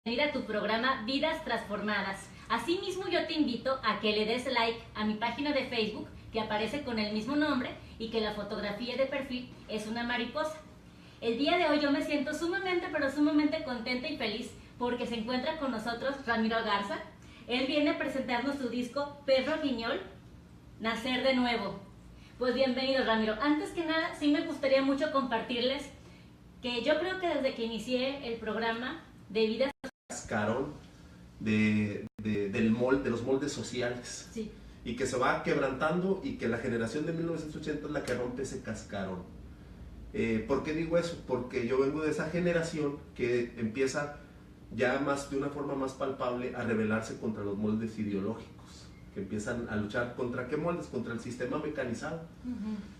Bienvenida a tu programa Vidas Transformadas. Asimismo, yo te invito a que le des like a mi página de Facebook que aparece con el mismo nombre y que la fotografía de perfil es una mariposa. El día de hoy yo me siento sumamente contenta y feliz porque se encuentra con nosotros Ramiro Garza. Él viene a presentarnos su disco Perro Guiñol, Nacer de Nuevo. Pues bienvenido, Ramiro. Antes que nada, sí me gustaría mucho compartirles que yo creo que desde que inicié el programa de Vidas Cascarón de los moldes sociales, sí, y que se va quebrantando, y que la generación de 1980 es la que rompe ese cascarón. ¿Por qué digo eso? Porque yo vengo de esa generación que empieza ya más de una forma más palpable a rebelarse contra los moldes ideológicos, que empiezan a luchar contra ¿qué moldes? Contra el sistema mecanizado.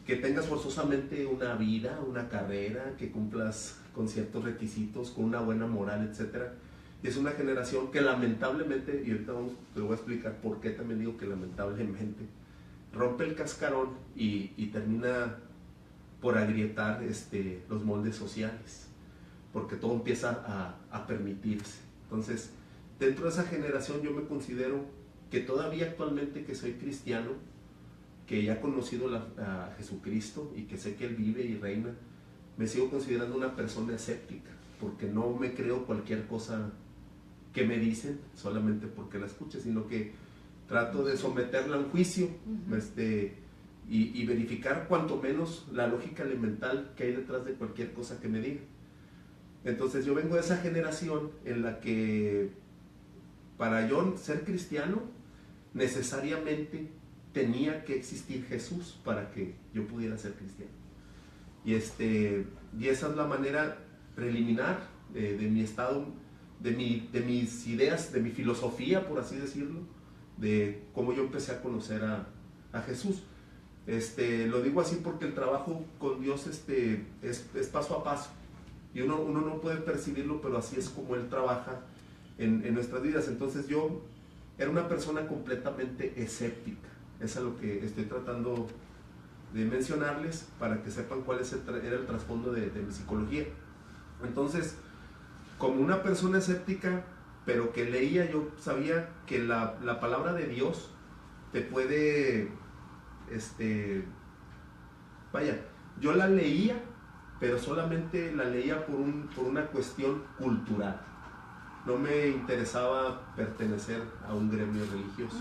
Que tengas forzosamente una vida, una carrera, que cumplas con ciertos requisitos, con una buena moral, etcétera. Y es una generación que lamentablemente, y ahorita te voy a explicar por qué también digo que lamentablemente, rompe el cascarón y termina por agrietar los moldes sociales, porque todo empieza a permitirse. Entonces, dentro de esa generación yo me considero que todavía actualmente, que soy cristiano, que ya he conocido a Jesucristo y que sé que Él vive y reina, me sigo considerando una persona escéptica, porque no me creo cualquier cosa que me dicen solamente porque la escuche, sino que trato de someterla a un juicio, y verificar cuanto menos la lógica elemental que hay detrás de cualquier cosa que me diga. Entonces yo vengo de esa generación en la que para yo ser cristiano necesariamente tenía que existir Jesús para que yo pudiera ser cristiano. Y esa es la manera preliminar de mi estado, de mis ideas, de mi filosofía, por así decirlo, de cómo yo empecé a conocer a Jesús. Lo digo así porque el trabajo con Dios es paso a paso, y uno no puede percibirlo, pero así es como Él trabaja en nuestras vidas. Entonces yo era una persona completamente escéptica. Eso es lo que estoy tratando de mencionarles para que sepan cuál era el trasfondo de mi psicología. Entonces, como una persona escéptica, pero que leía, yo sabía que la palabra de Dios te puede, yo la leía, pero solamente la leía por una cuestión cultural. No me interesaba pertenecer a un gremio religioso.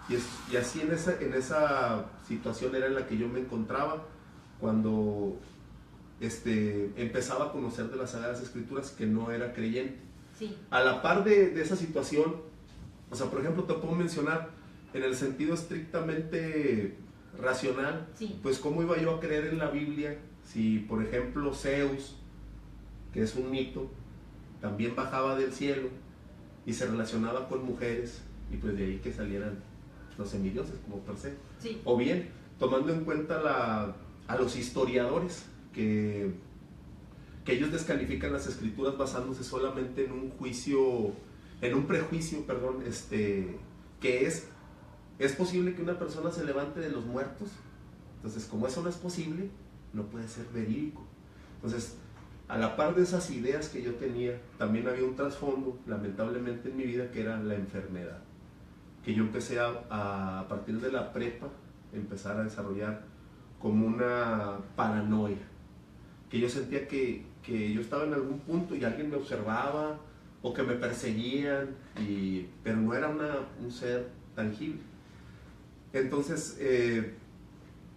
Y así en esa situación era en la que yo me encontraba cuando empezaba a conocer de las Sagradas Escrituras, que no era creyente. Sí. A la par de esa situación, o sea, por ejemplo, te puedo mencionar en el sentido estrictamente racional, sí, pues cómo iba yo a creer en la Biblia si, por ejemplo, Zeus, que es un mito, también bajaba del cielo y se relacionaba con mujeres, y pues de ahí que salieran los semidioses como Perseo. Sí. O bien, tomando en cuenta a los historiadores, que ellos descalifican las escrituras basándose solamente en un prejuicio, que es posible que una persona se levante de los muertos. Entonces, como eso no es posible, no puede ser verídico. Entonces, a la par de esas ideas que yo tenía, también había un trasfondo, lamentablemente en mi vida, que era la enfermedad, que yo empecé a partir de la prepa, empezar a desarrollar como una paranoia, que yo sentía que yo estaba en algún punto y alguien me observaba, o que me perseguían, pero no era un ser tangible. Entonces,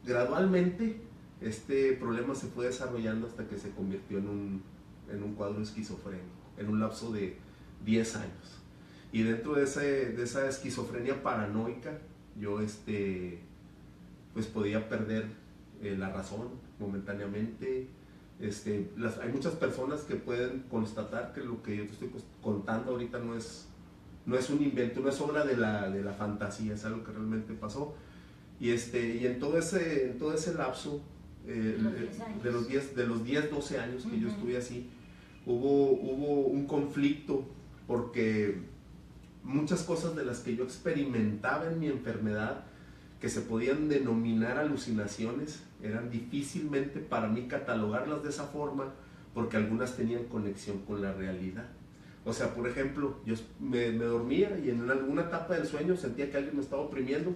gradualmente, este problema se fue desarrollando hasta que se convirtió en un cuadro esquizofrénico, en un lapso de 10 años. Y dentro de esa esquizofrenia paranoica, yo pues podía perder la razón momentáneamente. Hay muchas personas que pueden constatar que lo que yo te estoy contando ahorita no es un invento, no es obra de la fantasía, es algo que realmente pasó. Y en todo ese lapso, de los 10, 12 años que yo estuve así, hubo un conflicto, porque muchas cosas de las que yo experimentaba en mi enfermedad, que se podían denominar alucinaciones, eran difícilmente para mí catalogarlas de esa forma, porque algunas tenían conexión con la realidad. O sea, por ejemplo, yo me dormía y en alguna etapa del sueño sentía que alguien me estaba oprimiendo,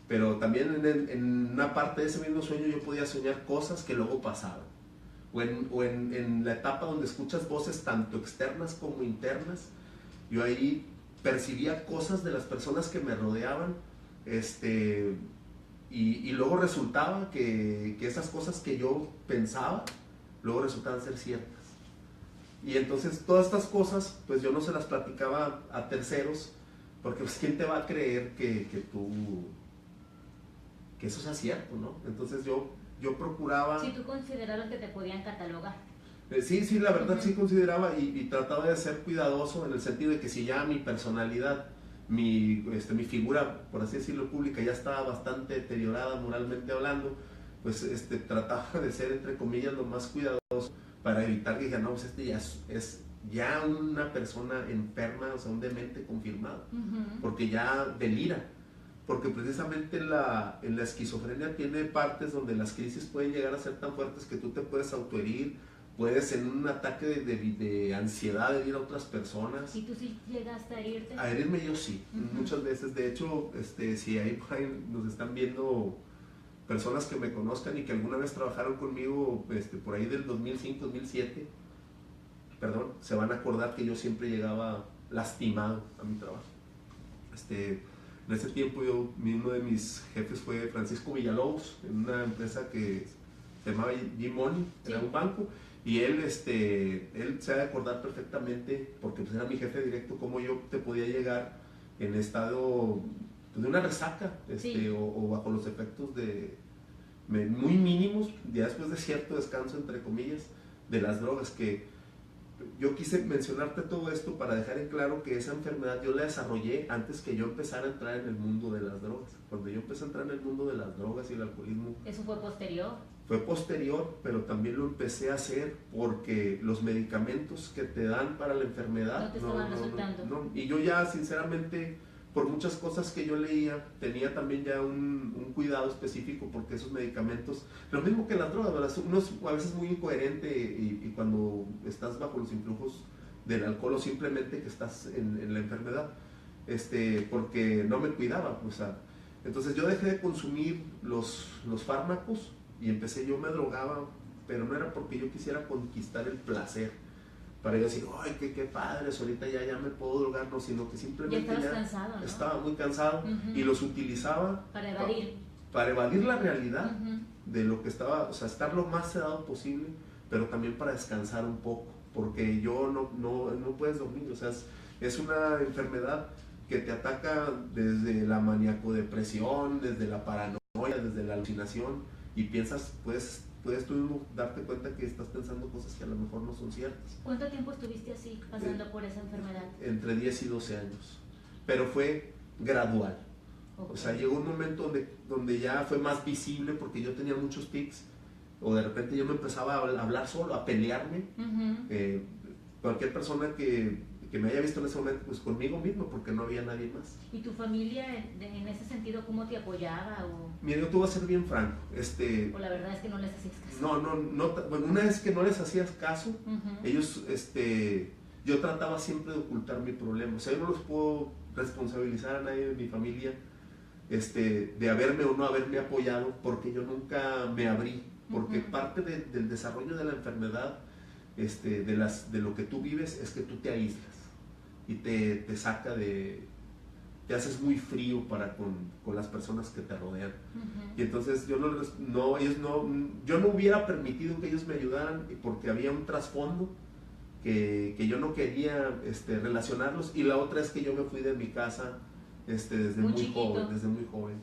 pero también en una parte de ese mismo sueño yo podía soñar cosas que luego pasaban. En la etapa donde escuchas voces tanto externas como internas, yo ahí percibía cosas de las personas que me rodeaban, y luego resultaba que esas cosas que yo pensaba, luego resultaban ser ciertas. Y entonces todas estas cosas, pues yo no se las platicaba a terceros, porque pues quién te va a creer que eso sea cierto, ¿no? Entonces yo procuraba... Si tú consideraron que te podían catalogar. Sí, la verdad sí consideraba y trataba de ser cuidadoso en el sentido de que si ya mi personalidad, mi figura, por así decirlo, pública ya estaba bastante deteriorada moralmente hablando, pues trataba de ser, entre comillas, lo más cuidadoso para evitar que digan, no, pues ya es ya una persona enferma, o sea, un demente confirmado, porque ya delira. Porque precisamente en la esquizofrenia tiene partes donde las crisis pueden llegar a ser tan fuertes que tú te puedes autoherir, puedes en un ataque de ansiedad herir a otras personas. ¿Y tú sí llegaste a herirte? A herirme yo sí, muchas veces. De hecho, si ahí nos están viendo personas que me conozcan y que alguna vez trabajaron conmigo por ahí del 2005, 2007, perdón, se van a acordar que yo siempre llegaba lastimado a mi trabajo. En ese tiempo uno de mis jefes fue Francisco Villalobos, en una empresa que se llamaba G-Money, era un banco, y él se ha de acordar perfectamente, porque pues era mi jefe directo, cómo yo te podía llegar en estado de una resaca, o bajo los efectos muy mínimos, ya después de cierto descanso, entre comillas, de las drogas, que yo quise mencionarte todo esto para dejar en claro que esa enfermedad yo la desarrollé antes que yo empezara a entrar en el mundo de las drogas. Cuando yo empecé a entrar en el mundo de las drogas y el alcoholismo... ¿Eso fue posterior? Fue posterior, pero también lo empecé a hacer porque los medicamentos que te dan para la enfermedad... No te estaban resultando. Y yo ya, sinceramente, por muchas cosas que yo leía, tenía también ya un cuidado específico porque esos medicamentos, lo mismo que las drogas, ¿verdad? Uno es a veces muy incoherente y cuando estás bajo los influjos del alcohol o simplemente que estás en la enfermedad, porque no me cuidaba, o sea, entonces yo dejé de consumir los fármacos y yo me drogaba, pero no era porque yo quisiera conquistar el placer, para yo decir, ay, qué padre, ahorita ya me puedo drogar, no, sino que simplemente ya cansado, ¿no? Estaba muy cansado y los utilizaba para evadir. Para evadir la realidad de lo que estaba, o sea, estar lo más sedado posible, pero también para descansar un poco, porque yo no puedes dormir, o sea, es una enfermedad que te ataca desde la maníaco-depresión, desde la paranoia, desde la alucinación, y piensas, puedes tú darte cuenta que estás pensando cosas que a lo mejor no son ciertas. ¿Cuánto tiempo estuviste así, pasando por esa enfermedad? Entre 10 y 12 años, pero fue gradual. Okay. O sea, llegó un momento donde ya fue más visible porque yo tenía muchos tics, o de repente yo me empezaba a hablar solo, a pelearme. Cualquier persona que me haya visto en ese momento, pues conmigo mismo, porque no había nadie más. ¿Y tu familia en ese sentido cómo te apoyaba? Mira, yo te voy a ser bien franco. O la verdad es que no les hacías caso. No, bueno, una vez que no les hacías caso, ellos, yo trataba siempre de ocultar mi problema. O sea, yo no los puedo responsabilizar a nadie de mi familia de haberme o no haberme apoyado, porque yo nunca me abrí, porque parte del desarrollo de la enfermedad, de lo que tú vives, es que tú te aíslas y te saca te haces muy frío con las personas que te rodean. Y entonces yo no hubiera permitido que ellos me ayudaran porque había un trasfondo que yo no quería relacionarlos, y la otra es que yo me fui de mi casa desde muy joven.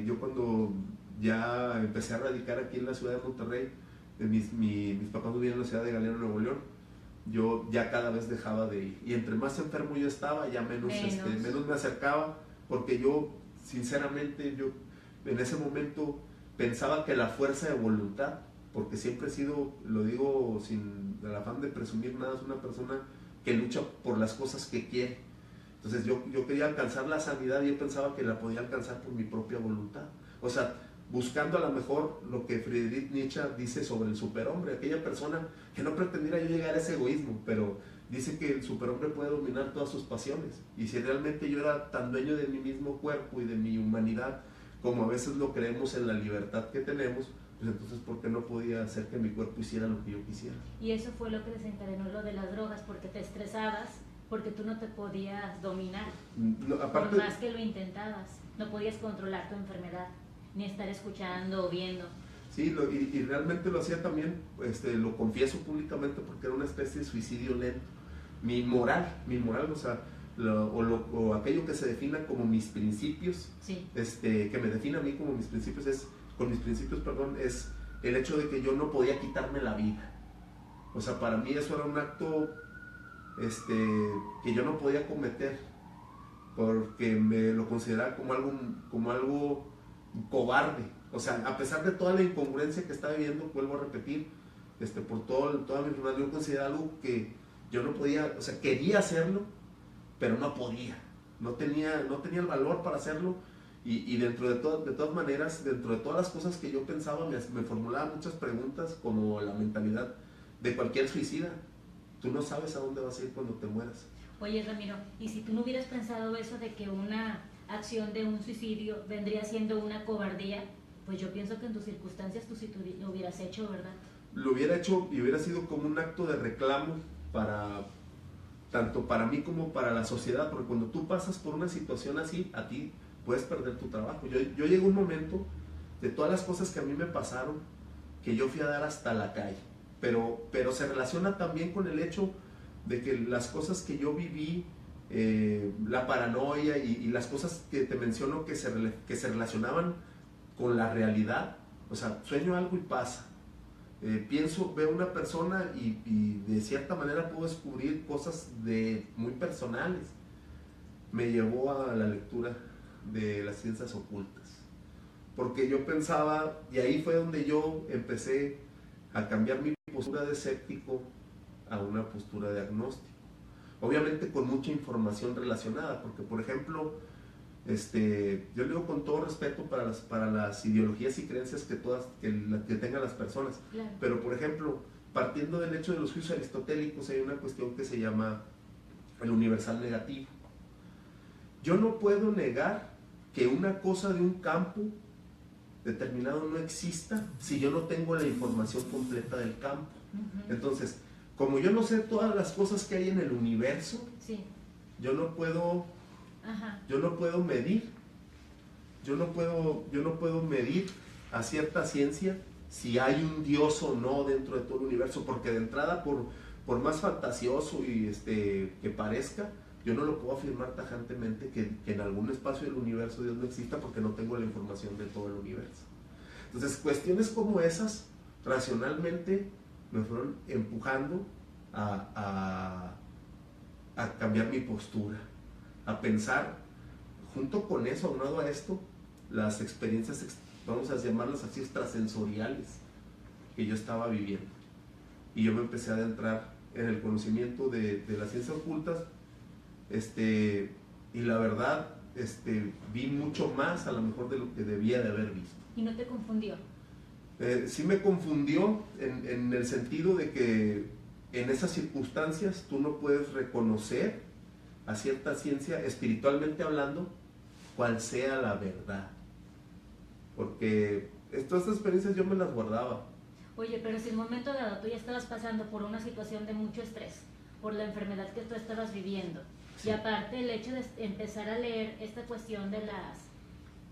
Yo cuando ya empecé a radicar aquí en la ciudad de Monterrey, mis papás vivían en la ciudad de Galeana, Nuevo León, yo ya cada vez dejaba de ir, y entre más enfermo yo estaba, ya menos me acercaba, porque yo sinceramente en ese momento pensaba que la fuerza de voluntad, porque siempre he sido, lo digo sin el afán de presumir nada, es una persona que lucha por las cosas que quiere. Entonces yo quería alcanzar la sanidad y yo pensaba que la podía alcanzar por mi propia voluntad, o sea, buscando a lo mejor lo que Friedrich Nietzsche dice sobre el superhombre, aquella persona que no pretendiera yo llegar a ese egoísmo, pero dice que el superhombre puede dominar todas sus pasiones. Y si realmente yo era tan dueño de mi mismo cuerpo y de mi humanidad, como a veces lo creemos en la libertad que tenemos, pues entonces ¿por qué no podía hacer que mi cuerpo hiciera lo que yo quisiera? Y eso fue lo que desencadenó lo de las drogas, porque te estresabas, porque tú no te podías dominar. No, aparte, por más que lo intentabas, no podías controlar tu enfermedad, ni estar escuchando o viendo. sí, y realmente lo hacía también, lo confieso públicamente, porque era una especie de suicidio lento. Mi moral, o sea, o aquello que se defina como mis principios, Sí. Que me define a mí como mis principios es el hecho de que yo no podía quitarme la vida. O sea, para mí eso era un acto que yo no podía cometer, porque me lo consideraba como algo cobarde. O sea, a pesar de toda la incongruencia que estaba viviendo, vuelvo a repetir, por toda mi enfermedad, yo consideraba algo que yo no podía, o sea, quería hacerlo, pero no podía. No tenía el valor para hacerlo. Y dentro de todas maneras, dentro de todas las cosas que yo pensaba, me formulaba muchas preguntas, como la mentalidad de cualquier suicida. Tú no sabes a dónde vas a ir cuando te mueras. Oye, Ramiro, ¿y si tú no hubieras pensado eso de que una acción de un suicidio vendría siendo una cobardía? Pues yo pienso que en tus circunstancias tú sí lo hubieras hecho, ¿verdad? Lo hubiera hecho y hubiera sido como un acto de reclamo tanto para mí como para la sociedad, porque cuando tú pasas por una situación así, a ti puedes perder tu trabajo. Yo llegué a un momento de todas las cosas que a mí me pasaron, que yo fui a dar hasta la calle, pero se relaciona también con el hecho de que las cosas que yo viví, la paranoia y las cosas que te menciono que se relacionaban con la realidad. O sea, sueño algo y pasa. Veo una persona y de cierta manera puedo descubrir cosas muy personales. Me llevó a la lectura de las ciencias ocultas, porque yo pensaba, y ahí fue donde yo empecé a cambiar mi postura de escéptico a una postura de agnóstico, obviamente con mucha información relacionada, porque por ejemplo, yo le digo con todo respeto para las ideologías y creencias que tengan las personas, claro. Pero por ejemplo, partiendo del hecho de los juicios aristotélicos, hay una cuestión que se llama el universal negativo. Yo no puedo negar que una cosa de un campo determinado no exista si yo no tengo la información completa del campo. Uh-huh. Entonces, como yo no sé todas las cosas que hay en el universo, sí. yo no puedo medir, yo no puedo medir a cierta ciencia si hay un Dios o no dentro de todo el universo, porque de entrada, por más fantasioso y que parezca, yo no lo puedo afirmar tajantemente que en algún espacio del universo Dios no exista, porque no tengo la información de todo el universo. Entonces, cuestiones como esas, racionalmente, me fueron empujando a cambiar mi postura, a pensar, junto con eso, aunado a esto, las experiencias, vamos a llamarlas así, extrasensoriales que yo estaba viviendo. Y yo me empecé a adentrar en el conocimiento de las ciencias ocultas, y la verdad, vi mucho más a lo mejor de lo que debía de haber visto. ¿Y no te confundió? Sí me confundió en el sentido de que en esas circunstancias tú no puedes reconocer a cierta ciencia, espiritualmente hablando, cual sea la verdad. Porque todas estas experiencias yo me las guardaba. Oye, pero si en un momento dado tú ya estabas pasando por una situación de mucho estrés, por la enfermedad que tú estabas viviendo, sí. Y aparte el hecho de empezar a leer esta cuestión de las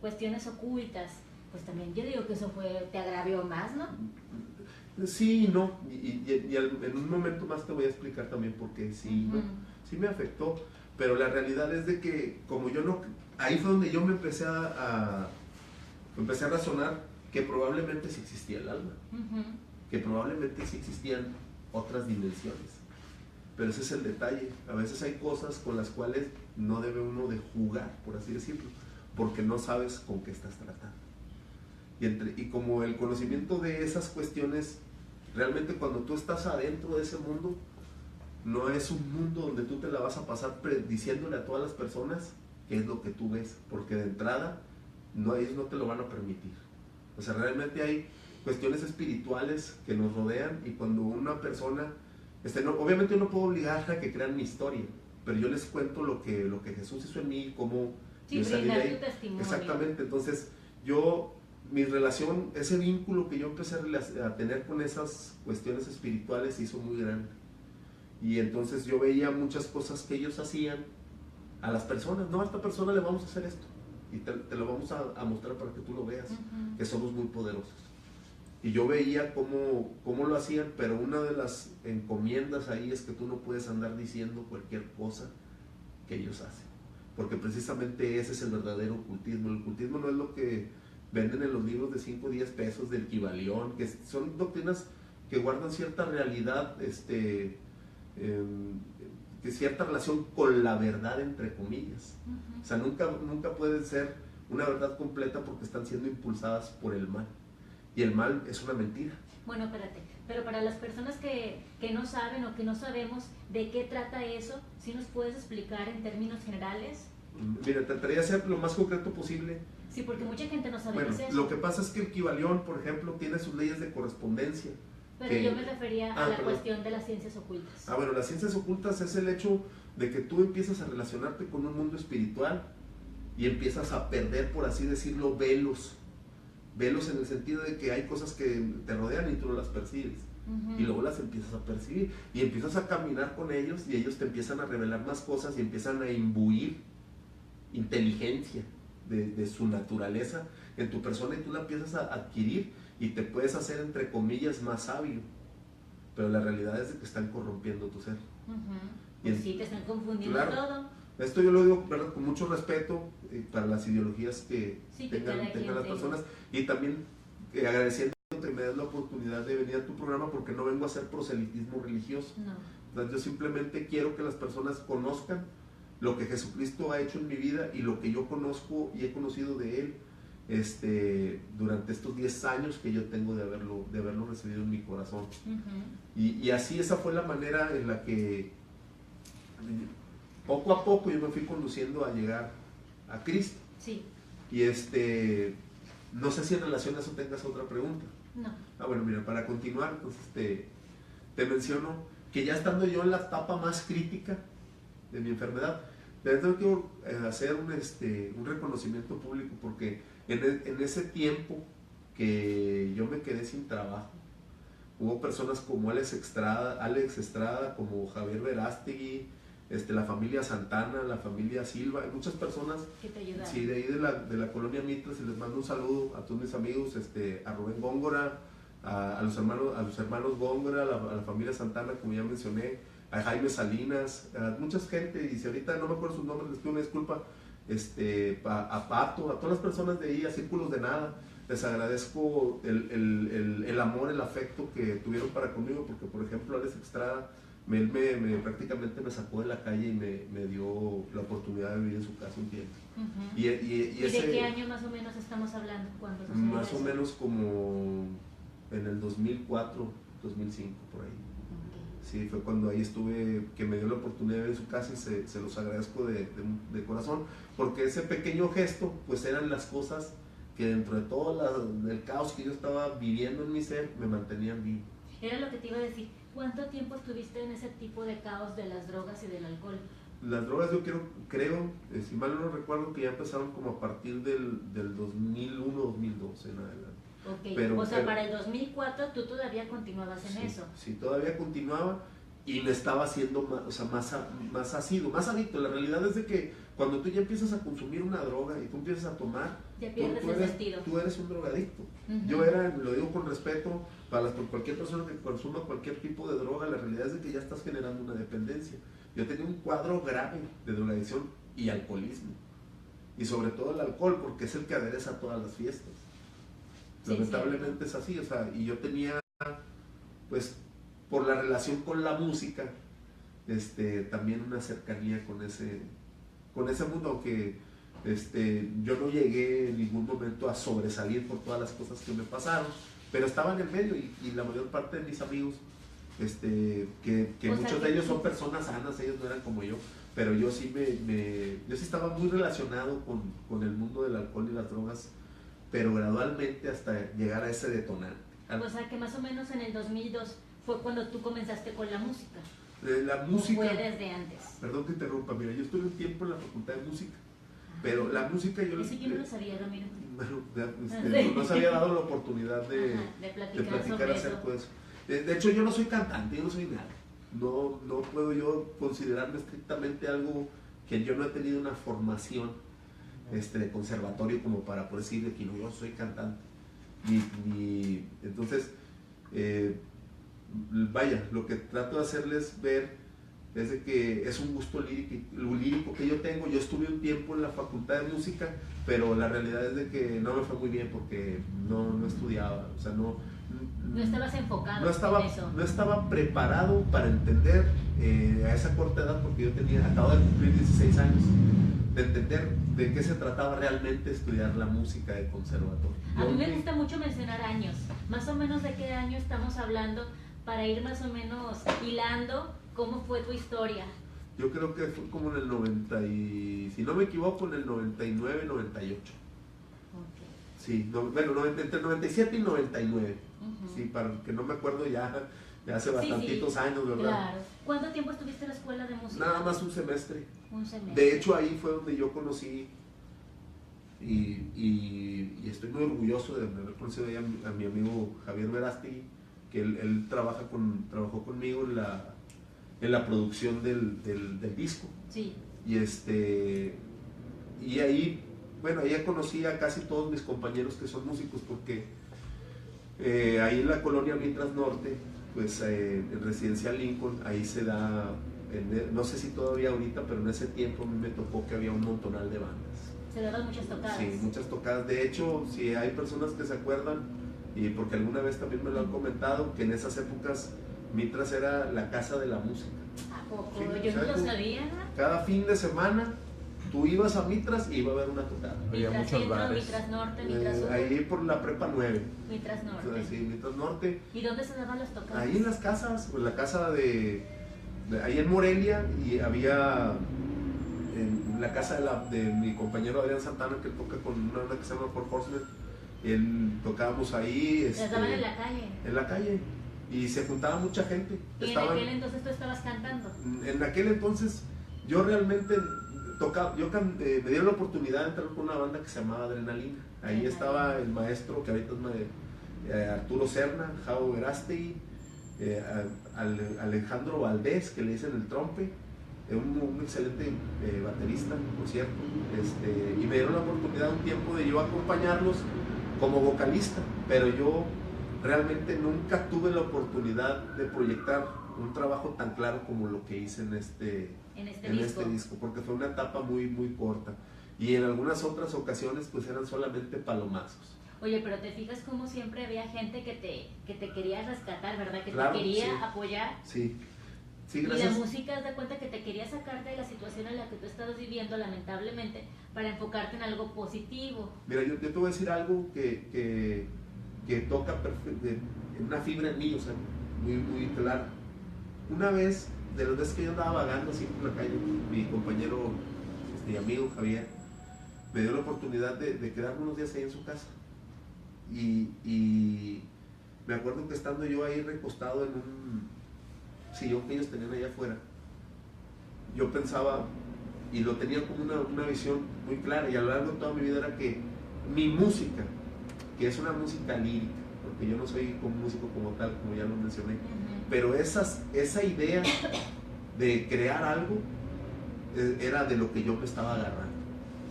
cuestiones ocultas, pues también yo digo que eso te agravió más, ¿no? Sí y no, en un momento más te voy a explicar también por qué sí, uh-huh. ¿No? Sí me afectó, pero la realidad es de que como yo no, ahí fue donde yo me empecé a razonar que probablemente sí existía el alma, uh-huh. Que probablemente sí existían otras dimensiones, pero ese es el detalle. A veces hay cosas con las cuales no debe uno de jugar, por así decirlo, porque no sabes con qué estás tratando. Y como el conocimiento de esas cuestiones, realmente cuando tú estás adentro de ese mundo, no es un mundo donde tú te la vas a pasar diciéndole a todas las personas qué es lo que tú ves, porque de entrada ellos no te lo van a permitir. O sea, realmente hay cuestiones espirituales que nos rodean, y cuando una persona Obviamente yo no puedo obligar a que crean mi historia, pero yo les cuento lo que Jesús hizo en mí, cómo sí, yo salí de brindar ahí. tu testimonio. Exactamente, entonces mi relación, ese vínculo que yo empecé a tener con esas cuestiones espirituales se hizo muy grande. Y entonces yo veía muchas cosas que ellos hacían a las personas. No, a esta persona le vamos a hacer esto y te lo vamos a mostrar para que tú lo veas, que somos muy poderosos. Y yo veía cómo lo hacían, pero una de las encomiendas ahí es que tú no puedes andar diciendo cualquier cosa que ellos hacen, porque precisamente ese es el verdadero ocultismo. El ocultismo no es lo que venden en los libros de 5 o 10 pesos del Kybalión, que son doctrinas que guardan cierta realidad, que cierta relación con la verdad, entre comillas. O sea, nunca pueden ser una verdad completa porque están siendo impulsadas por el mal. Y el mal es una mentira. Bueno, espérate, pero para las personas que no saben o que no sabemos de qué trata eso, ¿sí nos puedes explicar en términos generales? Mira, trataría de ser lo más concreto posible. Sí, porque mucha gente no sabe bueno, qué es eso. Lo que pasa es que el Kybalión, por ejemplo, tiene sus leyes de correspondencia. Pero yo me refería a la cuestión de las ciencias ocultas. Bueno, las ciencias ocultas es el hecho de que tú empiezas a relacionarte con un mundo espiritual y empiezas a perder, por así decirlo, velos en el sentido de que hay cosas que te rodean y tú no las percibes. Y luego las empiezas a percibir y empiezas a caminar con ellos y ellos te empiezan a revelar más cosas y empiezan a imbuir inteligencia de su naturaleza en tu persona y tú la empiezas a adquirir y te puedes hacer, entre comillas, más sabio, pero la realidad es de que están corrompiendo tu ser. Pues sí, te están confundiendo todo. Esto yo lo digo, ¿verdad?, con mucho respeto para las ideologías que sí, tengan las personas, y también agradeciendo que me des la oportunidad de venir a tu programa, porque no vengo a hacer proselitismo religioso. No. Entonces, yo simplemente quiero que las personas conozcan lo que Jesucristo ha hecho en mi vida y lo que yo conozco y he conocido de Él durante estos 10 años que yo tengo de haberlo recibido en mi corazón. Y así esa fue la manera en la que poco a poco yo me fui conduciendo a llegar a Cristo. Sí. Y no sé si en relación a eso tengas otra pregunta. No. Bueno, mira, para continuar, entonces te menciono que ya estando yo en la etapa más crítica de mi enfermedad, tengo que hacer un reconocimiento público, porque en ese tiempo que yo me quedé sin trabajo, hubo personas como Alex Estrada, como Javier Verástegui, la familia Santana, la familia Silva, muchas personas que te ayudaron. Sí, de ahí de la colonia Mitras, y les mando un saludo a todos mis amigos, a Rubén Góngora, a los hermanos Góngora, a la familia Santana, como ya mencioné, a Jaime Salinas, a mucha gente, y si ahorita no me acuerdo sus nombres, les pido una disculpa, a Pato, a todas las personas de ahí, a Círculos de Nada. Les agradezco el amor, el afecto que tuvieron para conmigo, porque por ejemplo Alex Estrada, él prácticamente me sacó de la calle y me dio la oportunidad de vivir en su casa un tiempo. ¿Y de qué año más o menos estamos hablando? Más o menos como en el 2004, 2005, por ahí. Sí, fue cuando ahí estuve, que me dio la oportunidad de vivir en su casa, y se los agradezco de corazón, porque ese pequeño gesto, pues eran las cosas que dentro de todo el caos que yo estaba viviendo en mi ser, me mantenían vivo. Era lo que te iba a decir. ¿Cuánto tiempo estuviste en ese tipo de caos de las drogas y del alcohol? Las drogas yo creo, si mal no recuerdo, que ya empezaron como a partir del 2001, 2012 en adelante. Ok, para el 2004 tú todavía continuabas en eso. Sí, todavía continuaba y me estaba haciendo más asiduo, más adicto. La realidad es de que cuando tú ya empiezas a consumir una droga y tú empiezas a tomar, ya pierdes el sentido. Tú eres un drogadicto. Yo lo digo con respeto, por cualquier persona que consuma cualquier tipo de droga, la realidad es de que ya estás generando una dependencia. Yo tenía un cuadro grave de drogadicción y alcoholismo, y sobre todo el alcohol, porque es el que adereza todas las fiestas. Lamentablemente es así, y yo tenía, pues, por la relación con la música, también una cercanía con ese mundo, aunque yo no llegué en ningún momento a sobresalir por todas las cosas que me pasaron, pero estaba en el medio, y la mayor parte de mis amigos, que muchos de ellos son personas sanas, ellos no eran como yo, pero yo sí yo sí estaba muy relacionado con el mundo del alcohol y las drogas, pero gradualmente hasta llegar a ese detonante. O sea que más o menos en el 2002 fue cuando tú comenzaste con la música. La música... ¿O fue desde antes? Perdón que interrumpa, mira, yo estuve un tiempo en la Facultad de Música, pero la música yo... Eso yo no lo sabía, Ramiro. Bueno, no se había dado la oportunidad de platicar acerca de eso. De hecho, yo no soy cantante, yo no soy nada. No puedo yo considerarme estrictamente algo que yo no he tenido una formación de conservatorio como para poder decir que no, yo soy cantante. Entonces, vaya, lo que trato de hacerles ver es de que es un gusto lírico que yo tengo. Yo estuve un tiempo en la Facultad de Música, pero la realidad es de que no me fue muy bien porque no estudiaba, o sea, no estabas enfocado en eso. No estaba preparado para entender a esa corta edad, porque yo acabo de cumplir 16 años, de entender de qué se trataba realmente estudiar la música de conservatorio. A mí me gusta mucho mencionar años, más o menos de qué año estamos hablando, para ir más o menos hilando cómo fue tu historia. Yo creo que fue como en el 90 y, si no me equivoco, en el 99, 98. Okay. Sí, bueno, entre 97 y 99. Sí, para que no me acuerdo ya hace bastantitos años, ¿verdad? Claro. ¿Cuánto tiempo estuviste en la escuela de música? Nada más un semestre. Un semestre. De hecho, ahí fue donde yo conocí y estoy muy orgulloso de haber conocido a mi amigo Javier Verástegui, que él trabajó conmigo en la producción del disco. Sí. Y ahí, bueno, ahí conocí a casi todos mis compañeros que son músicos, porque ahí en la colonia Mitras Norte, pues en Residencial Lincoln, ahí se da, no sé si todavía ahorita, pero en ese tiempo a mí me tocó que había un montonal de bandas. Se daban muchas tocadas. Sí, muchas tocadas. De hecho, si hay personas que se acuerdan, y porque alguna vez también me lo han comentado, que en esas épocas Mitras era la casa de la música. ¿A poco? Sí, yo no lo sabía. Cada fin de semana tú ibas a Mitras y iba a haber una tocada. Había muchos bares. Mitras Norte, Mitras Sur. Ahí por la Prepa 9. Mitras Norte. Sí, Mitras Norte. ¿Y dónde se daban las tocadas? Ahí en las casas, pues la casa ahí en Morelia, y había en la casa de mi compañero Adrián Santana, que toca con una banda que se llama Four Horsemen. Tocábamos ahí. ¿Las daban en la calle? En la calle. Y se juntaba mucha gente. ¿Y en aquel entonces tú estabas cantando? En aquel entonces yo realmente tocaba, me dieron la oportunidad de entrar con una banda que se llamaba Adrenalina. Ahí estaba el maestro, que ahorita es Arturo Serna, Javo Verástegui, Alejandro Valdés, que le dicen el trompe, un excelente baterista, por cierto, y me dieron la oportunidad un tiempo de yo acompañarlos como vocalista, pero yo realmente nunca tuve la oportunidad de proyectar un trabajo tan claro como lo que hice en este disco, porque fue una etapa muy, muy corta, y en algunas otras ocasiones pues eran solamente palomazos. Oye, pero te fijas como siempre había gente que te quería rescatar, ¿verdad? Que claro, te quería sí. apoyar. Sí. Sí, gracias. Y la música, haz de cuenta que te quería sacar de la situación en la que tú estabas viviendo, lamentablemente, para enfocarte en algo positivo. Mira, yo te voy a decir algo que toca una fibra en mí, o sea, muy, muy clara. Una vez, de las veces que yo andaba vagando así por la calle, mi compañero y amigo Javier me dio la oportunidad de quedarme unos días ahí en su casa. Y me acuerdo que estando yo ahí recostado en un sillón que ellos tenían allá afuera, yo pensaba, y lo tenía como una visión muy clara, y a lo largo de toda mi vida era que mi música, que es una música lírica, porque yo no soy un músico como tal, como ya lo mencioné, pero esa idea de crear algo era de lo que yo me estaba agarrando,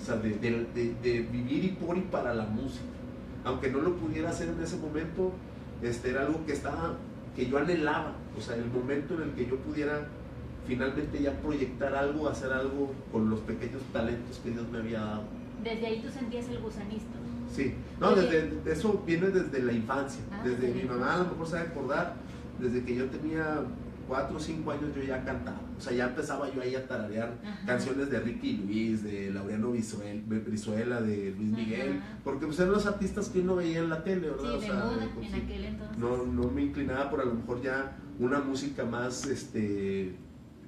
o sea, de vivir y por y para la música, aunque no lo pudiera hacer en ese momento, era algo que yo anhelaba, o sea, el momento en el que yo pudiera finalmente ya proyectar algo, hacer algo con los pequeños talentos que Dios me había dado. Desde ahí tú sentías el gusanito. Sí, no, eso viene desde la infancia, desde mi mamá a lo mejor sabe acordar, desde que yo tenía 4 o 5 años yo ya cantaba, o sea, ya empezaba yo ahí a tararear canciones de Ricky Luis, de Laureano Brizuela, de Luis Miguel, porque pues eran los artistas que uno veía en la tele, ¿verdad? Sí, o de sea, moda, pues, en aquel entonces. No me inclinaba por a lo mejor ya una música más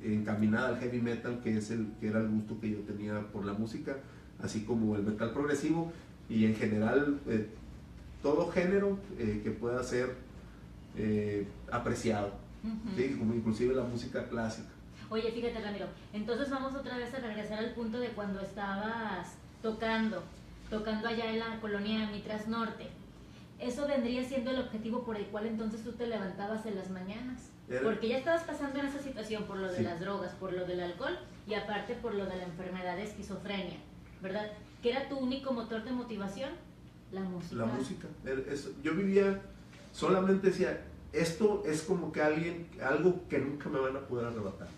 encaminada al heavy metal, que era el gusto que yo tenía por la música, así como el metal progresivo, y en general todo género que pueda ser apreciado, ¿sí? Como inclusive la música clásica. Oye, fíjate, Ramiro, entonces vamos otra vez a regresar al punto de cuando estabas tocando allá en la colonia Mitras Norte. Eso vendría siendo el objetivo por el cual entonces tú te levantabas en las mañanas. Porque ya estabas pasando en esa situación por lo de las drogas, por lo del alcohol y aparte por lo de la enfermedad de esquizofrenia, ¿verdad? ¿Qué era tu único motor de motivación? La música. La música. Yo vivía, solamente decía, esto es como que algo que nunca me van a poder arrebatar.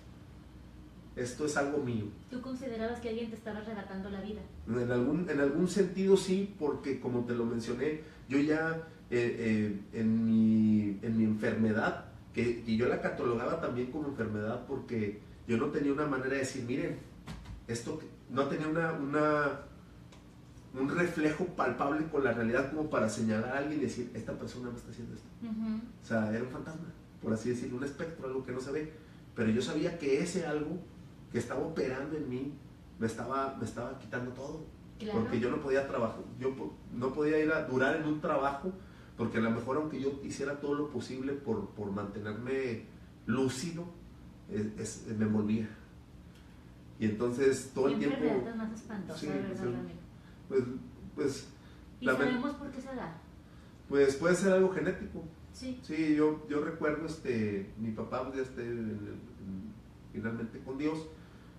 Esto es algo mío. ¿Tú considerabas que alguien te estaba arrebatando la vida? En algún sentido sí, porque como te lo mencioné, yo ya en mi enfermedad, que yo la catalogaba también como enfermedad porque yo no tenía una manera de decir, miren, esto no tenía un reflejo palpable con la realidad como para señalar a alguien y decir, esta persona me está haciendo esto. O sea, era un fantasma, por así decirlo, un espectro, algo que no se ve. Pero yo sabía que ese algo que estaba operando en mí me estaba quitando todo. Claro. Porque yo no podía trabajar, yo no podía ir a durar en un trabajo, porque a lo mejor aunque yo hiciera todo lo posible por mantenerme lúcido, me volvía. Y entonces todo el tiempo... ¿Qué enfermedad más espantosa, verdad, pues ¿Y sabemos por qué se da? Pues puede ser algo genético. Sí. Sí, yo recuerdo, mi papá pues, ya finalmente con Dios,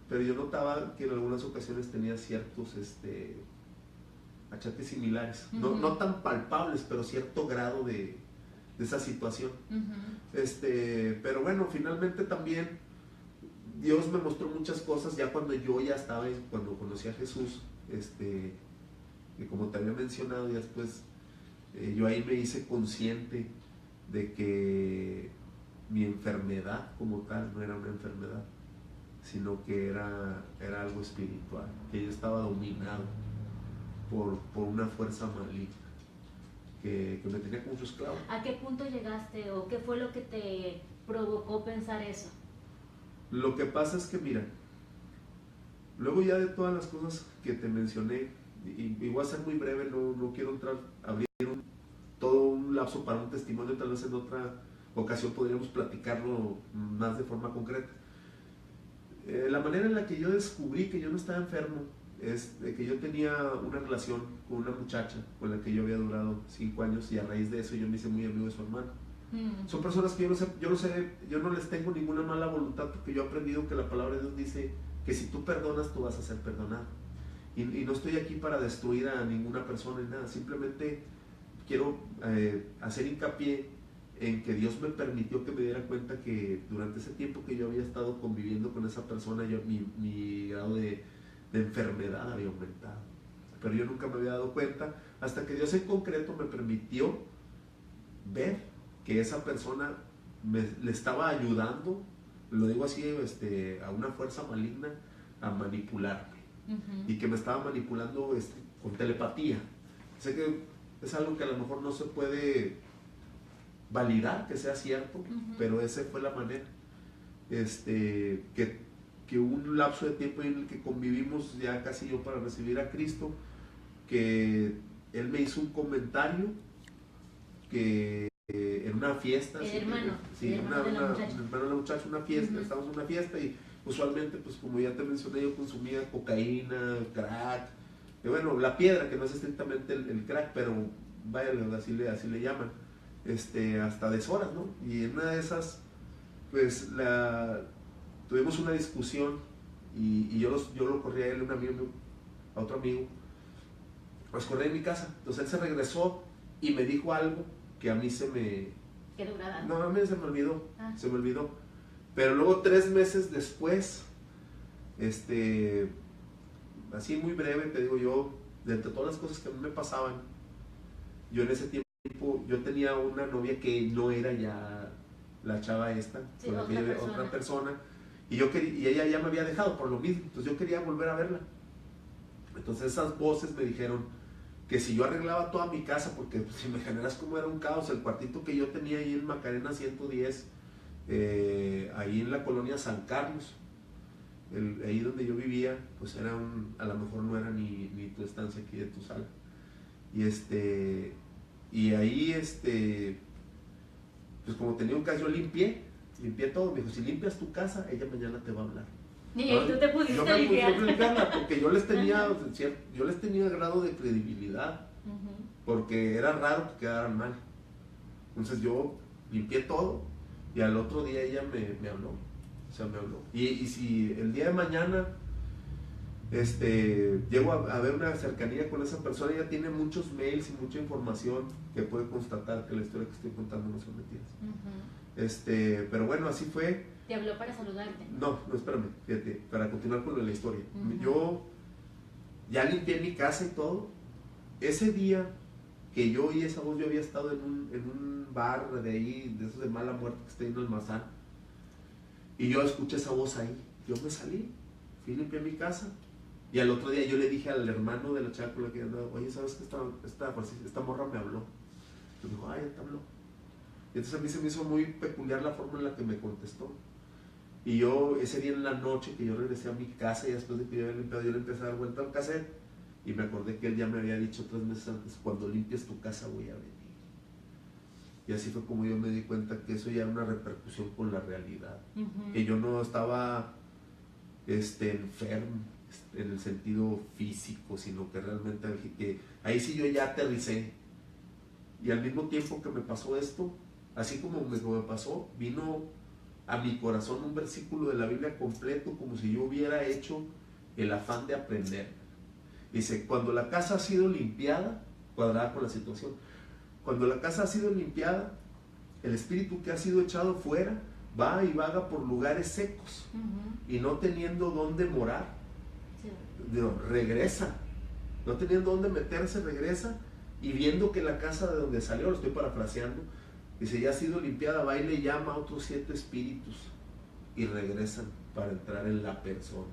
pero yo notaba que en algunas ocasiones tenía ciertos achaques similares, no tan palpables, pero cierto grado de esa situación. Pero bueno, finalmente también Dios me mostró muchas cosas ya cuando yo ya estaba, cuando conocí a Jesús, que como te había mencionado, y después yo ahí me hice consciente de que mi enfermedad como tal no era una enfermedad, sino que era algo espiritual, que yo estaba dominado por una fuerza maligna que me tenía como su esclavo. ¿A qué punto llegaste o qué fue lo que te provocó pensar eso? Lo que pasa es que mira, luego ya de todas las cosas que te mencioné, y voy a ser muy breve, no quiero abrir todo un lapso para un testimonio, tal vez en otra ocasión podríamos platicarlo más de forma concreta. La manera en la que yo descubrí que yo no estaba enfermo es de que yo tenía una relación con una muchacha con la que yo había durado 5 años y a raíz de eso yo me hice muy amigo de su hermano. Son personas que yo no les tengo ninguna mala voluntad porque yo he aprendido que la palabra de Dios dice que si tú perdonas tú vas a ser perdonado. Y no estoy aquí para destruir a ninguna persona ni nada, simplemente quiero hacer hincapié en que Dios me permitió que me diera cuenta que durante ese tiempo que yo había estado conviviendo con esa persona, mi grado de enfermedad había aumentado. Pero yo nunca me había dado cuenta hasta que Dios en concreto me permitió ver que esa persona le estaba ayudando, lo digo así, a una fuerza maligna a manipularme. Y que me estaba manipulando con telepatía. Sé que es algo que a lo mejor no se puede validar que sea cierto, pero esa fue la manera. Que hubo un lapso de tiempo en el que convivimos ya casi yo para recibir a Cristo, que él me hizo un comentario que en una fiesta, el hermano de la muchacha, una fiesta, estábamos en una fiesta y usualmente, pues como ya te mencioné, yo consumía cocaína, crack, y bueno, la piedra, que no es estrictamente el crack, pero vaya, así le llaman, hasta deshoras, ¿no? Y en una de esas, pues tuvimos una discusión y yo lo corrí a él, a otro amigo, los corrí en mi casa. Entonces él se regresó y me dijo algo que a mí se me... ¿Quedó grabado? No, a mí se me olvidó, se me olvidó. Pero luego 3 meses después, así muy breve, te digo yo, de entre todas las cosas que a mí me pasaban, yo en ese tiempo, yo tenía una novia que no era ya la chava esta, sí, con la que yo otra persona, y ella ya me había dejado por lo mismo, entonces yo quería volver a verla. Entonces esas voces me dijeron que si yo arreglaba toda mi casa, porque pues, si me generas como era un caos, el cuartito que yo tenía ahí en Macarena 110, ahí en la colonia San Carlos, ahí donde yo vivía, pues era a lo mejor no era ni tu estancia aquí de tu sala. Y ahí Pues como tenía un caso, yo limpié todo. Me dijo, si limpias tu casa, ella mañana te va a hablar. Y tú te pusiste yo a limpiar. Puse a limpiarla porque yo les tenía grado de credibilidad, porque era raro que quedaran mal. Entonces yo limpié todo y al otro día ella me habló. O sea, me habló. Y si el día de mañana llego a ver una cercanía con esa persona, ella tiene muchos mails y mucha información que puede constatar que la historia que estoy contando no son mentiras. Pero bueno, así fue. ¿Te habló para saludarte? No, espérame, fíjate, para continuar con la historia. Yo ya limpié mi casa y todo. Ese día que yo oí esa voz, yo había estado en un bar de ahí, de esos de mala muerte que está en el Mazán, y yo escuché esa voz ahí. Yo me salí, fui, limpié mi casa, y al otro día yo le dije al hermano de la chava con la que andaba, oye, ¿sabes que esta morra me habló? Y me dijo, ay, ya te habló. Y entonces a mí se me hizo muy peculiar la forma en la que me contestó. Y yo, ese día en la noche que yo regresé a mi casa y después de que yo había limpiado, yo le empecé a dar vuelta al cassette y me acordé que él ya me había dicho 3 meses antes, cuando limpies tu casa voy a venir. Y así fue como yo me di cuenta que eso ya era una repercusión con la realidad. Que yo no estaba enfermo en el sentido físico, sino que realmente que ahí sí yo ya aterricé. Y al mismo tiempo que me pasó esto, así como me pasó, vino a mi corazón un versículo de la Biblia completo, como si yo hubiera hecho el afán de aprender. Dice, cuando la casa ha sido limpiada, cuadrada con la situación, cuando la casa ha sido limpiada, el espíritu que ha sido echado fuera va y vaga por lugares secos y no teniendo dónde morar, regresa, no teniendo dónde meterse, regresa, y viendo que la casa de donde salió, lo estoy parafraseando, dice, ya ha sido limpiada, va y le llama a otros 7 espíritus y regresan para entrar en la persona.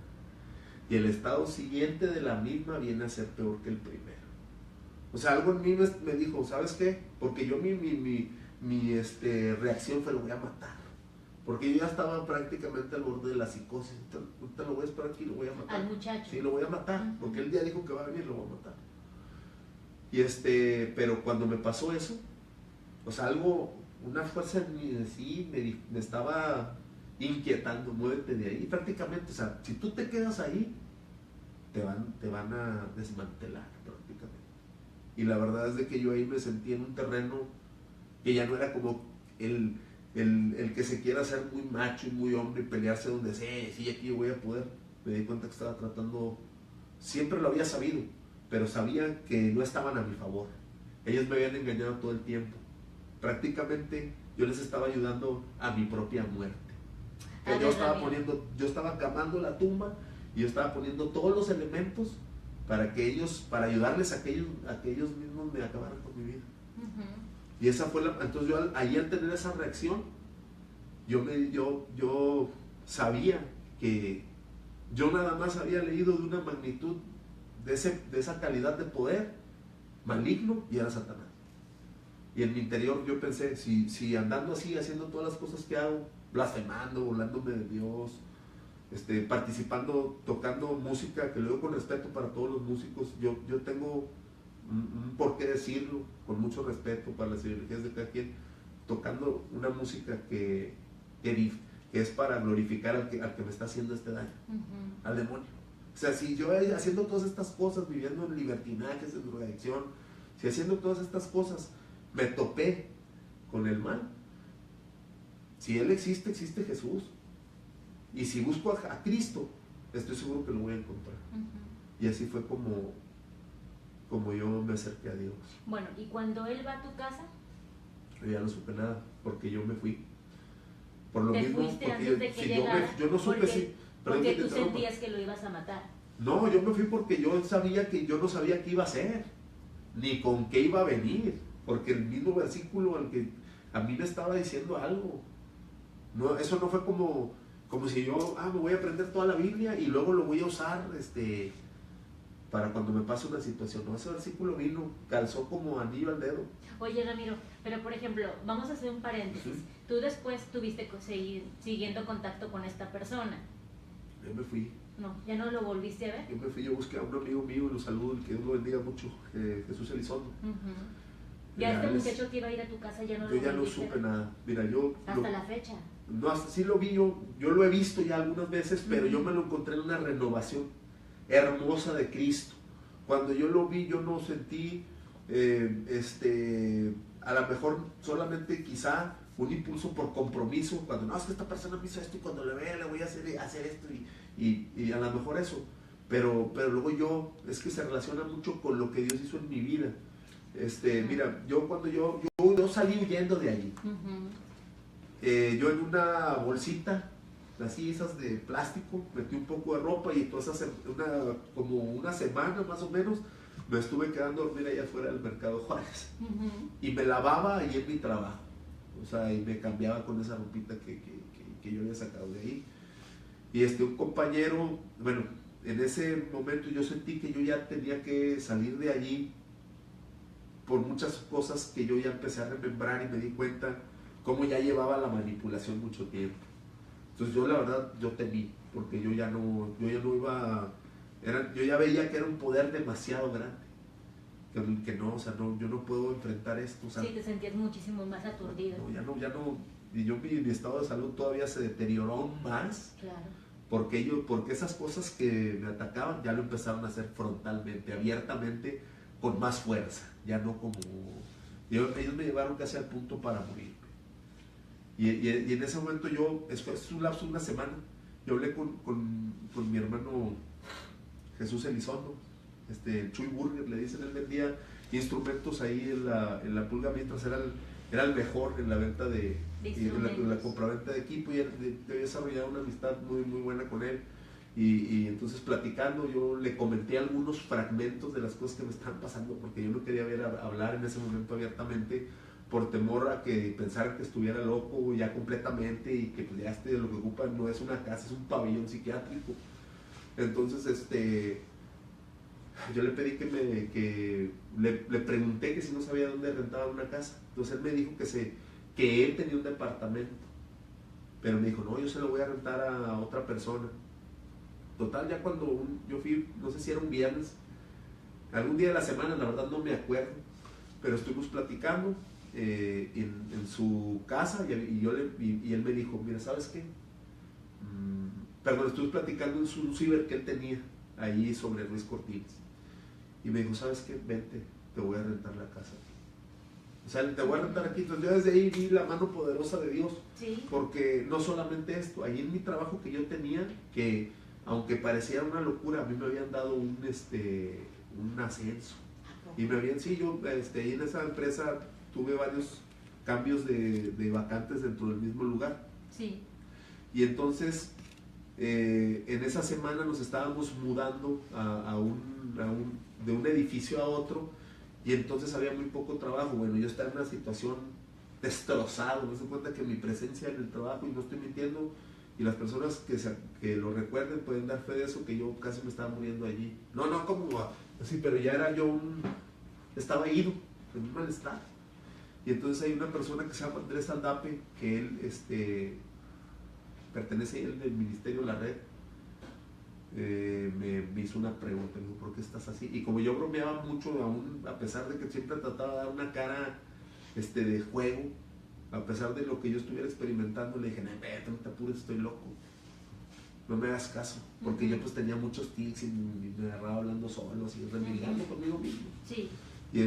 Y el estado siguiente de la misma viene a ser peor que el primero. O sea, algo en mí me dijo, ¿sabes qué? Porque yo mi reacción fue, lo voy a matar. Porque yo ya estaba prácticamente al borde de la psicosis. Ahorita lo voy a esperar aquí, lo voy a matar. Al muchacho. Sí, lo voy a matar, porque él ya dijo que va a venir, lo voy a matar. Y pero cuando me pasó eso, o sea, una fuerza en mí sí me estaba inquietando, muévete de ahí. Prácticamente, o sea, si tú te quedas ahí, te van a desmantelar prácticamente. Y la verdad es de que yo ahí me sentí en un terreno que ya no era como el que se quiera hacer muy macho y muy hombre y pelearse donde sea, sí, aquí yo voy a poder. Me di cuenta que estaba tratando, siempre lo había sabido, pero sabía que no estaban a mi favor. Ellos me habían engañado todo el tiempo. Prácticamente yo les estaba ayudando a mi propia muerte. Yo estaba cavando la tumba y yo estaba poniendo todos los elementos para ayudarles a que ellos mismos me acabaran con mi vida. Y esa fue entonces yo ahí al tener esa reacción, yo sabía que yo nada más había leído de una magnitud de esa calidad de poder maligno, y era Satanás. Y en mi interior yo pensé, si andando así, haciendo todas las cosas que hago, blasfemando, burlándome de Dios, participando, tocando música, que lo digo con respeto para todos los músicos, yo tengo un por qué decirlo, con mucho respeto para las ideologías de cada quien, tocando una música que es para glorificar al que me está haciendo este daño, al demonio. O sea, si yo haciendo todas estas cosas, viviendo en libertinajes, en drogadicción, si haciendo todas estas cosas me topé con el mal, si Él existe, existe Jesús. Y si busco a Cristo, estoy seguro que lo voy a encontrar. Y así fue como yo me acerqué a Dios. Bueno, ¿y cuando Él va a tu casa? Yo ya no supe nada, porque yo me fui. Por lo ¿Te mismo, fuiste porque antes de que llegara? yo no supe si... Porque tú sentías que lo ibas a matar. No, yo me fui porque yo no sabía qué iba a hacer, ni con qué iba a venir, porque el mismo versículo al que a mí me estaba diciendo algo. No, eso no fue como si yo me voy a aprender toda la Biblia y luego lo voy a usar para cuando me pase una situación. No, ese versículo calzó como anillo al dedo. Oye, Ramiro, pero por ejemplo, vamos a hacer un paréntesis. Tú después tuviste que seguir siguiendo contacto con esta persona. Yo me fui. No, ¿ya no lo volviste a ver? Yo me fui, yo busqué a un amigo mío y lo saludo, que Dios lo bendiga mucho, Jesús Elizondo. Ya este reales. muchacho que iba a ir a tu casa ya no Yo lo ya no volviste a supe ver. nada. Mira, yo... Hasta la fecha. No, hasta sí lo vi yo lo he visto ya algunas veces, pero yo me lo encontré en una renovación hermosa de Cristo. Cuando yo lo vi, yo no sentí, a lo mejor solamente quizá un impulso por compromiso, cuando no, es que esta persona me hizo esto y cuando le vea le voy a hacer esto y a lo mejor eso. Pero luego es que se relaciona mucho con lo que Dios hizo en mi vida. Mira, yo salí huyendo de allí. Yo en una bolsita, así esas de plástico, metí un poco de ropa y entonces como una semana más o menos me estuve quedando a dormir allá afuera del Mercado Juárez. Y me lavaba ahí en mi trabajo. O sea, y me cambiaba con esa ropita que yo había sacado de ahí. Y un compañero, bueno, en ese momento yo sentí que yo ya tenía que salir de allí por muchas cosas que yo ya empecé a remembrar y me di cuenta cómo ya llevaba la manipulación mucho tiempo. Entonces yo la verdad, yo temí, porque yo ya no iba, yo ya veía que era un poder demasiado grande, que no, o sea, no, yo no puedo enfrentar esto. O sea, sí, te sentías muchísimo más aturdido. No, ya no, y mi estado de salud todavía se deterioró aún más. Claro. Porque esas cosas que me atacaban ya lo empezaron a hacer frontalmente, abiertamente, con más fuerza, ya no como... ellos me llevaron casi al punto para morir. Y en ese momento es un lapso de una semana, yo hablé con mi hermano Jesús Elizondo, el Chuy Burger, le dicen, él vendía instrumentos ahí en la Pulga mientras era el mejor en la venta en la compraventa de equipo, y había desarrollado una amistad muy, muy buena con él. Y entonces platicando, yo le comenté algunos fragmentos de las cosas que me estaban pasando, porque yo no quería hablar en ese momento abiertamente, por temor a que pensaran que estuviera loco ya completamente y que pues, ya lo que ocupa no es una casa, es un pabellón psiquiátrico. Entonces, yo le pedí que le pregunté que si no sabía dónde rentaba una casa. Entonces él me dijo que él tenía un departamento, pero me dijo, no, yo se lo voy a rentar a otra persona. Total, ya cuando yo fui, no sé si era un viernes, algún día de la semana, la verdad no me acuerdo, pero estuvimos platicando en su casa y él me dijo, mira, ¿sabes qué? Perdón, estuvimos platicando en su ciber que él tenía ahí sobre Ruiz Cortines. Y me dijo, ¿sabes qué? Vente, te voy a rentar la casa. O sea, te voy a rentar aquí. Entonces yo desde ahí vi la mano poderosa de Dios. Sí. Porque no solamente esto, ahí en mi trabajo que yo tenía, que aunque parecía una locura, a mí me habían dado un ascenso. Y me habían, sí, yo ahí en esa empresa tuve varios cambios de vacantes dentro del mismo lugar. Sí. Y entonces, en esa semana nos estábamos mudando de un edificio a otro, y entonces había muy poco trabajo. Bueno, yo estaba en una situación destrozado, me doy cuenta que mi presencia en el trabajo, y no estoy mintiendo, y las personas que lo recuerden pueden dar fe de eso, que yo casi me estaba muriendo allí. No como así, pero ya era estaba ido, en un malestar. Y entonces hay una persona que se llama Andrés Aldape, que él pertenece al del Ministerio La Red. Me hizo una pregunta, me dijo, ¿por qué estás así? Y como yo bromeaba mucho, aún a pesar de que siempre trataba de dar una cara de juego, a pesar de lo que yo estuviera experimentando, le dije, no te apures, estoy loco, no me hagas caso, porque yo pues tenía muchos tics y me agarraba hablando solo, así, renegando conmigo mismo. Sí. Y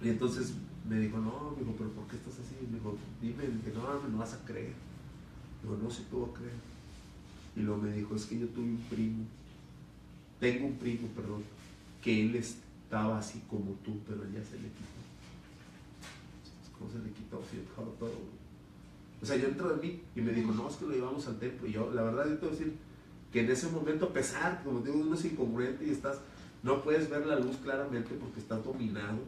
entonces me dijo, no, me dijo, pero ¿por qué estás así? Me dijo, dime, que no me vas a creer. Digo, no, sí te voy a creer. Y luego me dijo, es que yo tengo un primo, que él estaba así como tú, pero él ya se le quitó. ¿Cómo se le quitó? Sí, todo. O sea, yo entro de mí y me dijo, no, es que lo llevamos al templo. Y yo, la verdad, yo te voy a decir que en ese momento, a pesar, como digo, uno es incongruente y no puedes ver la luz claramente porque estás dominado.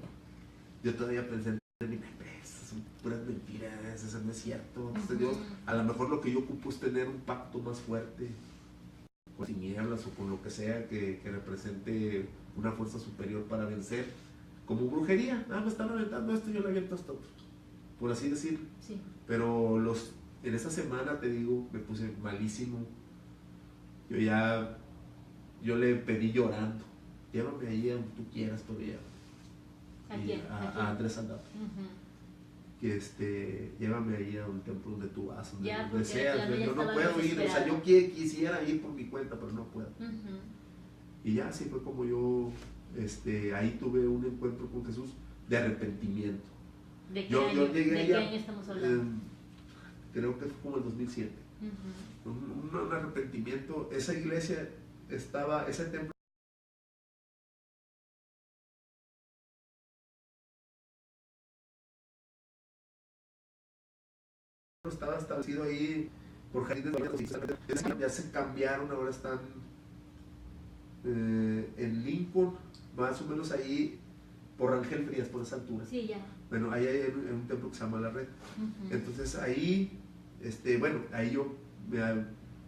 Yo todavía pensé en mí, son puras mentiras, eso no es cierto. Entonces, Dios, a lo mejor lo que yo ocupo es tener un pacto más fuerte con tinieblas o con lo que sea que represente una fuerza superior para vencer, como brujería. Me están aventando esto y yo le aviento esto, por así decirlo. Sí. Pero en esa semana, te digo, me puse malísimo. Yo le pedí llorando, llévame ahí a donde tú quieras, pero ya. ¿A quién? a Andrés Saldato. Que llévame ahí a un templo donde tú vas, donde deseas. Yo no puedo ir, o sea, yo quisiera ir por mi cuenta, pero no puedo. Y ya así fue como yo ahí tuve un encuentro con Jesús de arrepentimiento. ¿De qué año? ¿De qué año estamos hablando? Creo que fue como el 2007. Un arrepentimiento. Esa iglesia estaba, ese templo estaba establecido ahí por jardines de ya se cambiaron, ahora están en Lincoln, más o menos ahí por Rangel Frías, por esa altura. Sí, ya. Bueno, ahí hay un templo que se llama La Red. Entonces ahí, bueno, ahí yo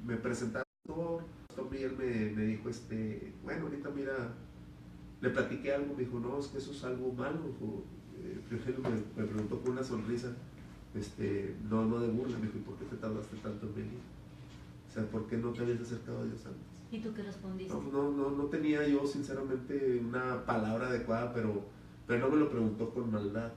me presentaba y él me dijo, bueno, ahorita mira, le platiqué algo, me dijo, no, es que eso es algo malo. Me preguntó con una sonrisa, no de burla, me dijo, ¿y por qué te tardaste tanto en venir? O sea, ¿por qué no te habías acercado a Dios antes? ¿Y tú qué respondiste? No tenía yo sinceramente una palabra adecuada, pero no me lo preguntó con maldad.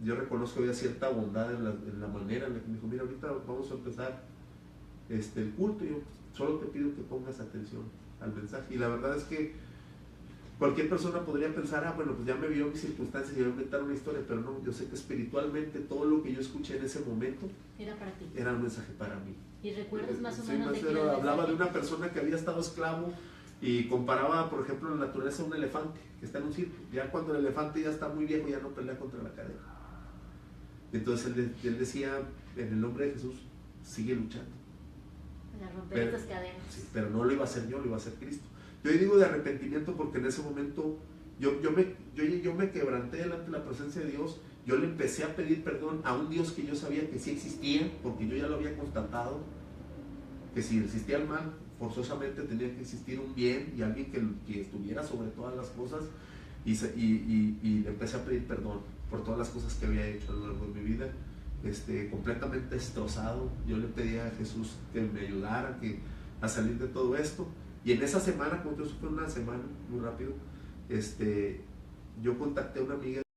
Yo reconozco que había cierta bondad en la manera en la que me dijo, mira, ahorita vamos a empezar el culto, y yo solo te pido que pongas atención al mensaje. Y la verdad es que cualquier persona podría pensar, bueno, pues ya me vio mis circunstancias y voy a inventar una historia, pero no, yo sé que espiritualmente todo lo que yo escuché en ese momento era para ti. Era un mensaje para mí. ¿Y recuerdas más o Sí, menos de qué hablaba de una persona que había estado esclavo y comparaba, por ejemplo, la naturaleza de un elefante que está en un circo. Ya cuando el elefante ya está muy viejo, ya no pelea contra la cadena. Entonces él decía, en el nombre de Jesús, sigue luchando. Para romper estas cadenas. Sí, pero no lo iba a hacer yo, lo iba a hacer Cristo. Yo digo de arrepentimiento porque en ese momento yo me quebranté delante de la presencia de Dios. Yo le empecé a pedir perdón a un Dios que yo sabía que sí existía, porque yo ya lo había constatado, que si existía el mal, forzosamente tenía que existir un bien y alguien que estuviera sobre todas las cosas, y le empecé a pedir perdón por todas las cosas que había hecho a lo largo de mi vida, completamente destrozado. Yo le pedía a Jesús que me ayudara a salir de todo esto, y en esa semana, como eso fue una semana muy rápido, yo contacté a una amiga